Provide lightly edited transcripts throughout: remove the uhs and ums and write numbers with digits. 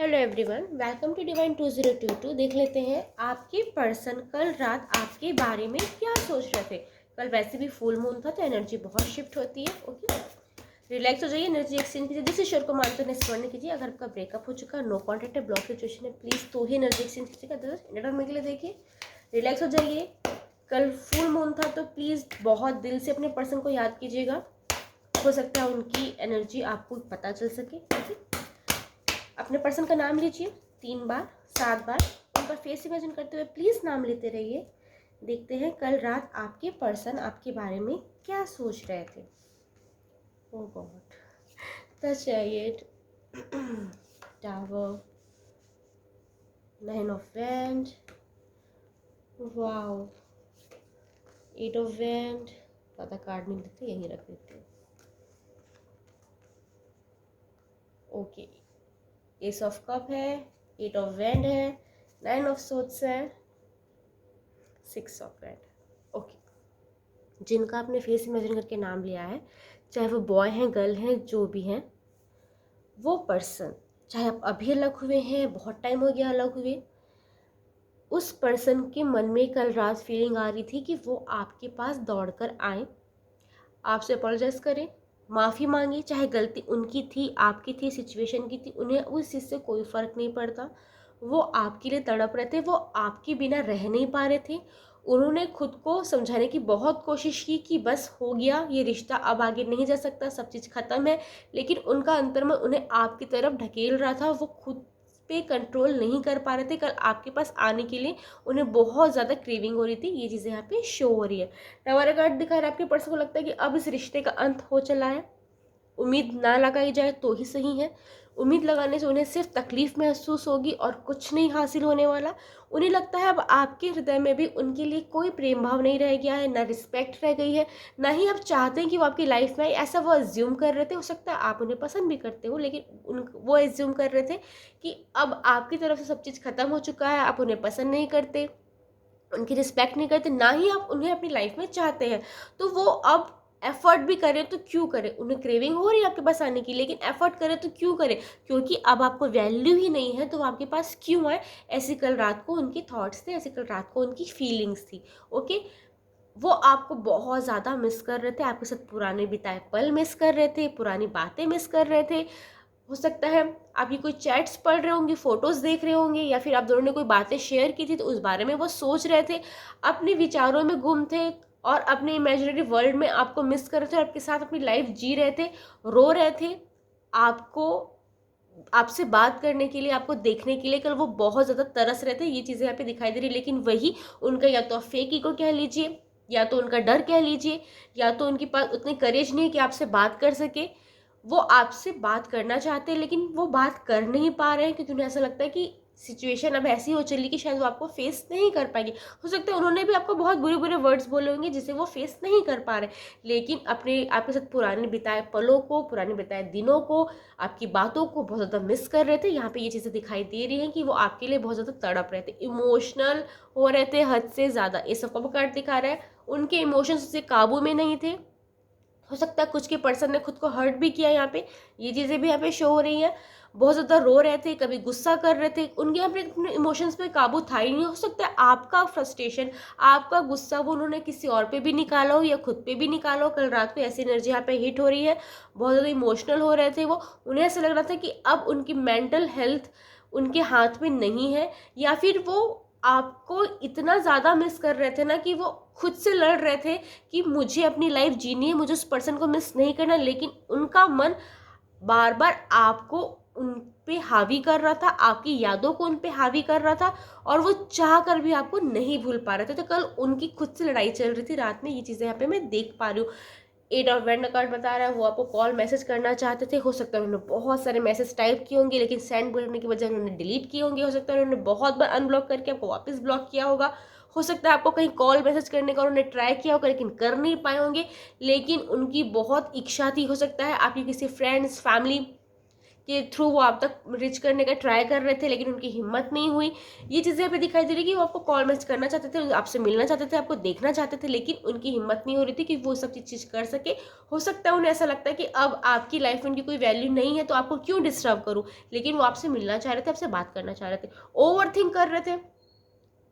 Hello everyone, welcome to Divine 2022। देख लेते हैं आपके पर्सन कल रात आपके बारे में क्या सोच रहे थे। कल वैसे भी फुल मून था तो एनर्जी बहुत शिफ्ट होती है। ओके, रिलैक्स हो जाइए, एनर्जी एक्सचेंज कीजिए। जिस ईश्वर को मानते हैं स्मरण कीजिए। अगर आपका ब्रेकअप हो चुका, नो कॉन्टैक्ट है, ब्लॉक सिचुएशन है, प्लीज़ तो ही एनर्जी एक्सचेंज कीजिएगा। इंटरव्यू के लिए देखिए, रिलैक्स हो जाइए। कल फुल मून था तो प्लीज़ बहुत दिल से अपने पर्सन को याद कीजिएगा। हो सकता है उनकी एनर्जी आपको पता चल सके। ओके, अपने पर्सन का नाम लीजिए 3 बार 7 बार, उनका फेस इमेजिन करते हुए प्लीज़ नाम लेते रहिए। देखते हैं कल रात आपके पर्सन आपके बारे में क्या सोच रहे थे। Oh god, the chariot, tower, 9 of wand, wow, 8 of wand. ज़्यादा कार्ड नहीं लेते, यहीं रख देते हैं। ओके, एस ऑफ कप है, 8 ऑफ वैंड है, 9 ऑफ सोट्स है, 6 ऑफ वैंड। ओके, जिनका आपने फेस इमेजिन करके नाम लिया है, चाहे वो बॉय हैं गर्ल हैं जो भी हैं, वो पर्सन चाहे आप अभी अलग हुए हैं, बहुत टाइम हो गया अलग हुए, उस पर्सन के मन में कल रात फीलिंग आ रही थी कि वो आपके पास दौड़ कर आए, आपसे अपोलोजाइज करें, माफ़ी मांगे। चाहे गलती उनकी थी, आपकी थी, सिचुएशन की थी, उन्हें उस चीज़ से कोई फ़र्क नहीं पड़ता। वो आपके लिए तड़प रहे थे, वो आपके बिना रह नहीं पा रहे थे। उन्होंने खुद को समझाने की बहुत कोशिश की कि बस हो गया ये रिश्ता, अब आगे नहीं जा सकता, सब चीज़ ख़त्म है। लेकिन उनका अंतर्मन उन्हें आपकी तरफ ढकेल रहा था। वो खुद पे कंट्रोल नहीं कर पा रहे थे। कल आपके पास आने के लिए उन्हें बहुत ज़्यादा क्रेविंग हो रही थी। ये चीज़ें यहाँ पे शो हो रही है। टावर कार्ड दिखा रहा है, आपके पर्सन को लगता है कि अब इस रिश्ते का अंत हो चला है। उम्मीद ना लगाई जाए तो ही सही है। उम्मीद लगाने से उन्हें सिर्फ तकलीफ महसूस होगी और कुछ नहीं हासिल होने वाला। उन्हें लगता है अब आपके हृदय में भी उनके लिए कोई प्रेम भाव नहीं रह गया है, ना रिस्पेक्ट रह गई है, ना ही आप चाहते हैं कि वो आपकी लाइफ में आए। ऐसा वो एज्यूम कर रहे थे। हो सकता है आप उन्हें पसंद भी करते हो, लेकिन वो एज्यूम कर रहे थे कि अब आपकी तरफ से सब चीज़ खत्म हो चुका है, आप उन्हें पसंद नहीं करते, उनकी रिस्पेक्ट नहीं करते, ना ही आप उन्हें अपनी लाइफ में चाहते हैं। तो वो अब एफर्ट भी करें तो क्यों करें? उन्हें क्रेविंग हो रही है आपके पास आने की, लेकिन एफर्ट करें तो क्यों करें? क्योंकि अब आपको वैल्यू ही नहीं है तो वो आपके पास क्यों आए? ऐसी कल रात को उनकी थॉट्स थे, ऐसी कल रात को उनकी फीलिंग्स थी। ओके, वो आपको बहुत ज़्यादा मिस कर रहे थे, आपके साथ पुराने बिताए पल मिस कर रहे थे, पुरानी बातें मिस कर रहे थे। हो सकता है आप ये कोई चैट्स पढ़ रहे होंगे, फोटोज़ देख रहे होंगे, या फिर आप दोनों ने कोई बातें शेयर की थी तो उस बारे में वो सोच रहे थे, अपने विचारों में गुम थे और अपने इमेजिनरी वर्ल्ड में आपको मिस कर रहे थे और आपके साथ अपनी लाइफ जी रहे थे, रो रहे थे। आपको आपसे बात करने के लिए, आपको देखने के लिए कल वो बहुत ज़्यादा तरस रहे थे। ये चीज़ें यहाँ पे दिखाई दे रही है। लेकिन वही उनका या तो फेक ईगो कह लीजिए, या तो उनका डर कह लीजिए, या तो उनके पास उतनी करेज नहीं है कि आपसे बात कर सके। वो आपसे बात करना चाहते हैं लेकिन वो बात कर नहीं पा रहे हैं क्योंकि उन्हें ऐसा लगता है कि सिचुएशन अब ऐसी हो चली कि शायद वो आपको फेस नहीं कर पाएंगे। हो सकता है उन्होंने भी आपको बहुत बुरे बुरे वर्ड्स बोले होंगे जिसे वो फेस नहीं कर पा रहे, लेकिन अपने आपके साथ पुराने बिताए पलों को, पुराने बिताए दिनों को, आपकी बातों को बहुत ज़्यादा मिस कर रहे थे। यहाँ पे ये चीज़ें दिखाई दे रही हैं कि वो आपके लिए बहुत ज़्यादा तड़प रहे थे, इमोशनल हो रहे थे हद से ज़्यादा। ये सब का कार्ड दिखा रहा है, उनके इमोशंस से काबू में नहीं थे। हो सकता है कुछ के पर्सन ने खुद को हर्ट भी किया। यहाँ पे ये चीज़ें भी यहाँ पे शो हो रही हैं। बहुत ज़्यादा रो रहे थे, कभी गुस्सा कर रहे थे, उनके यहाँ पे अपने इमोशंस पे काबू था ही नहीं। हो सकता है आपका फ्रस्ट्रेशन, आपका गुस्सा वो उन्होंने किसी और पे भी निकाला हो या खुद पे भी निकाला हो। कल रात को ऐसी एनर्जी यहाँ पे हिट हो रही है, बहुत ज़्यादा इमोशनल हो रहे थे वो। उन्हें ऐसा लग रहा था कि अब उनकी मेंटल हेल्थ उनके हाथ में नहीं है, या फिर वो आपको इतना ज़्यादा मिस कर रहे थे ना कि वो खुद से लड़ रहे थे कि मुझे अपनी लाइफ जीनी है, मुझे उस पर्सन को मिस नहीं करना। लेकिन उनका मन बार बार आपको उन पे हावी कर रहा था, आपकी यादों को उन पे हावी कर रहा था, और वो चाह कर भी आपको नहीं भूल पा रहे थे। तो कल उनकी खुद से लड़ाई चल रही थी रात में। ये चीज़ें यहाँ पे मैं देख पा रही हूँ। 8 ऑफ वैंड कार्ड बता रहा है वो आपको कॉल मैसेज करना चाहते थे। हो सकता है उन्होंने बहुत सारे मैसेज टाइप किए होंगे, लेकिन सेंड करने की बजाय उन्होंने डिलीट किए होंगे। हो सकता है उन्होंने बहुत बार अनब्लॉक करके आपको वापस ब्लॉक किया होगा। हो सकता है आपको कहीं कॉल मैसेज करने का उन्होंने ट्राई किया होगा लेकिन कर नहीं पाए होंगे। लेकिन उनकी बहुत इच्छा थी। हो सकता है आपकी किसी फ्रेंड्स फैमिली के थ्रू वो आप तक रीच करने का ट्राई कर रहे थे लेकिन उनकी हिम्मत नहीं हुई। ये चीज़ें यहाँ पे दिखाई दे रही कि वो आपको कॉल मैसेज करना चाहते थे, आपसे मिलना चाहते थे, आपको देखना चाहते थे, लेकिन उनकी हिम्मत नहीं हो रही थी कि वो सब चीज़ कर सके। हो सकता है उन्हें ऐसा लगता है कि अब आपकी लाइफ में उनकी कोई वैल्यू नहीं है तो आपको क्यों डिस्टर्ब करूँ, लेकिन वो आपसे मिलना चाह रहे थे, आपसे बात करना चाह रहे थे, ओवर थिंक कर रहे थे,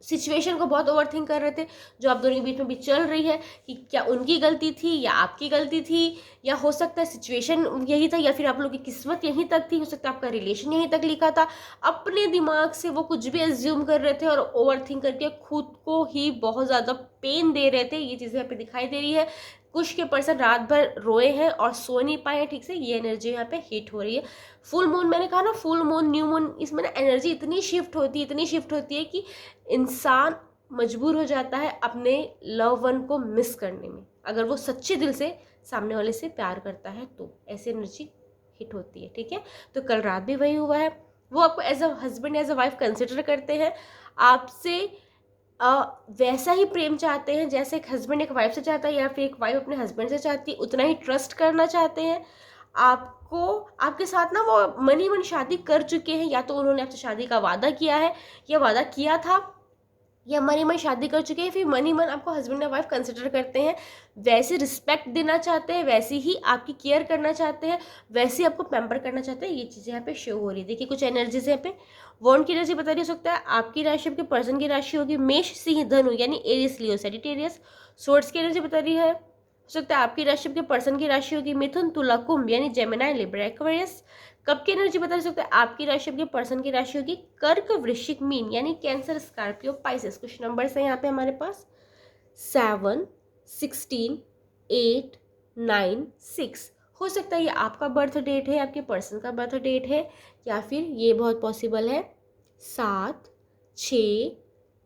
सिचुएशन को बहुत ओवरथिंक कर रहे थे जो आप दोनों के बीच में भी चल रही है कि क्या उनकी गलती थी या आपकी गलती थी, या हो सकता है सिचुएशन यही था या फिर आप लोगों की किस्मत यहीं तक थी, हो सकता है आपका रिलेशन यहीं तक लिखा था। अपने दिमाग से वो कुछ भी एज्यूम कर रहे थे और ओवरथिंक करके खुद को ही बहुत ज़्यादा पेन दे रहे थे। ये चीज़ें यहाँ पे दिखाई दे रही है। कुछ के पर्सन रात भर रोए हैं और सो नहीं पाए हैं ठीक से, ये एनर्जी यहाँ पे हिट हो रही है। फुल मून, मैंने कहा ना फुल मून न्यू मून, इसमें ना एनर्जी इतनी शिफ्ट होती है कि इंसान मजबूर हो जाता है अपने लव वन को मिस करने में, अगर वो सच्चे दिल से सामने वाले से प्यार करता है तो ऐसी एनर्जी हिट होती है। ठीक है, तो कल रात भी वही हुआ है। वो आपको as a husband as a wife consider करते हैं, आपसे वैसा ही प्रेम चाहते हैं जैसे एक हस्बैंड एक वाइफ से चाहता है या फिर एक वाइफ अपने हस्बैंड से चाहती है, उतना ही ट्रस्ट करना चाहते हैं आपको। आपके साथ ना वो मन ही मन शादी कर चुके हैं, या तो उन्होंने आपसे शादी का वादा किया है या वादा किया था, या मन ही मन शादी कर चुके हैं, फिर मन ही मन आपको हस्बैंड या वाइफ कंसिडर करते हैं, वैसे रिस्पेक्ट देना चाहते हैं, वैसे ही आपकी केयर करना चाहते हैं, वैसे ही आपको पैम्पर करना चाहते हैं। ये चीज़ें यहाँ पे शो हो रही है। देखिए कुछ एनर्जीज यहाँ पे वॉन्ड की एनर्जी बता रही हो सकता है आपकी राशि, आपके पर्सन की राशि होगी मेष सिंह धनु यानी एरियस लियो सैजिटेरियस। सोर्ट्स की एनर्जी बता रही है, हो सकता है आपकी राशि, आपके पर्सन की राशि होगी मिथुन तुला कुंभ यानी जेमिनाई लिब्रा एक्वेरियस। कब की एनर्जी बता सकते हैं आपकी राशि, आपके पर्सन की राशि होगी कर्क वृश्चिक मीन यानी कैंसर स्कॉर्पियो पाइसेस। कुछ नंबर्स हैं यहाँ पे हमारे पास 7, 16, 8, 9, 6। हो सकता है ये आपका बर्थ डेट है, आपके पर्सन का बर्थ डेट है, या फिर ये बहुत पॉसिबल है 7, 6,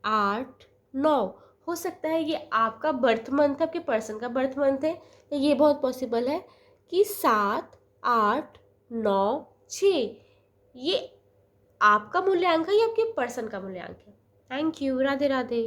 8, 9। हो सकता है ये आपका बर्थ मंथ है, आपके पर्सन का बर्थ मंथ है, या ये बहुत पॉसिबल है कि 7, 8, 9, 6। ये आपका मूल्यांक है या आपके पर्सन का मूल्यांक है। Thank you, Radhe Radhe.